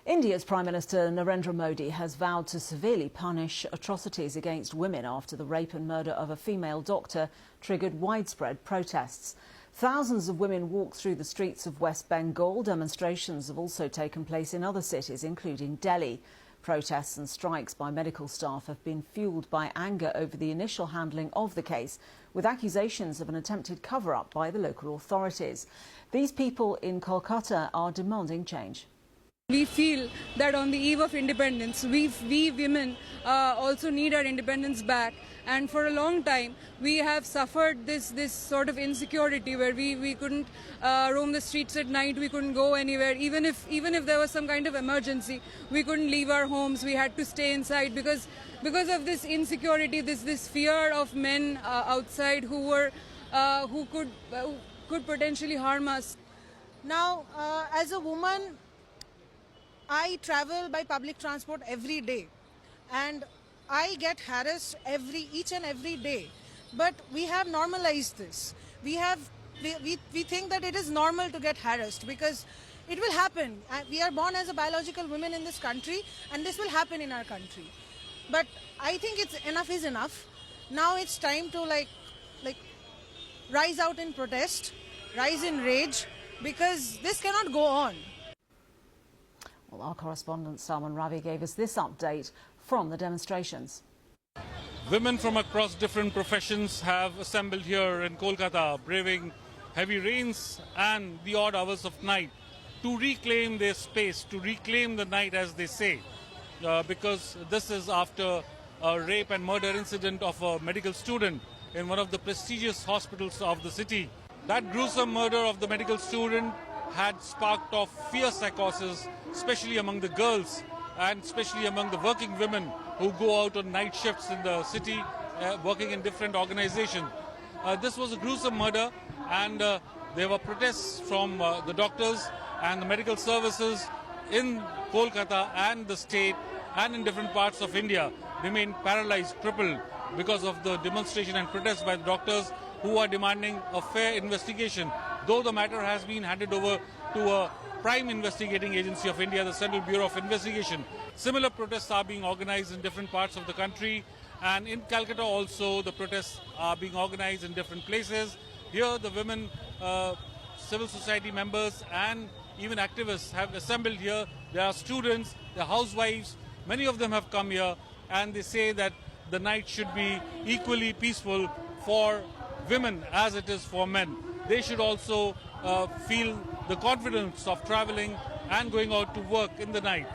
India's Prime Minister Narendra Modi has vowed to severely punish atrocities against women after the rape and murder of a female doctor triggered widespread protests. Thousands of women walked through the streets of West Bengal. Demonstrations have also taken place in other cities, including Delhi. Protests and strikes by medical staff have been fuelled by anger over the initial handling of the case, with accusations of an attempted cover-up by the local authorities. These people in Kolkata are demanding change. We feel that on the eve of independence, we women also need our independence back. And for a long time, we have suffered this sort of insecurity where we couldn't roam the streets at night, we couldn't go anywhere. Even if there was some kind of emergency, we couldn't leave our homes. We had to stay inside because of this insecurity, this fear of men outside who could potentially harm us. Now, as a woman, I travel by public transport every day and I get harassed each and every day. But we have normalized this. We think that it is normal to get harassed because it will happen. We are born as a biological women in this country and this will happen in our country. But I think enough is enough. Now it's time to like rise out in protest, rise in rage, because this cannot go on. Well, our correspondent Salman Ravi gave us this update from the demonstrations. Women from across different professions have assembled here in Kolkata, braving heavy rains and the odd hours of night to reclaim their space, to reclaim the night, as they say, because this is after a rape and murder incident of a medical student in one of the prestigious hospitals of the city. That gruesome murder of the medical student had sparked off fierce psychosis, especially among the girls and especially among the working women who go out on night shifts in the city, working in different organizations. This was a gruesome murder, and there were protests from the doctors and the medical services in Kolkata and the state and in different parts of India remained paralyzed, crippled because of the demonstration and protests by the doctors who are demanding a fair investigation, though the matter has been handed over to a prime investigating agency of India, the Central Bureau of Investigation. Similar protests are being organized in different parts of the country, and in Calcutta also the protests are being organized in different places. Here the women, civil society members and even activists have assembled here. There are students, there are housewives, many of them have come here, and they say that the night should be equally peaceful for women as it is for men. They should also feel the confidence of traveling and going out to work in the night.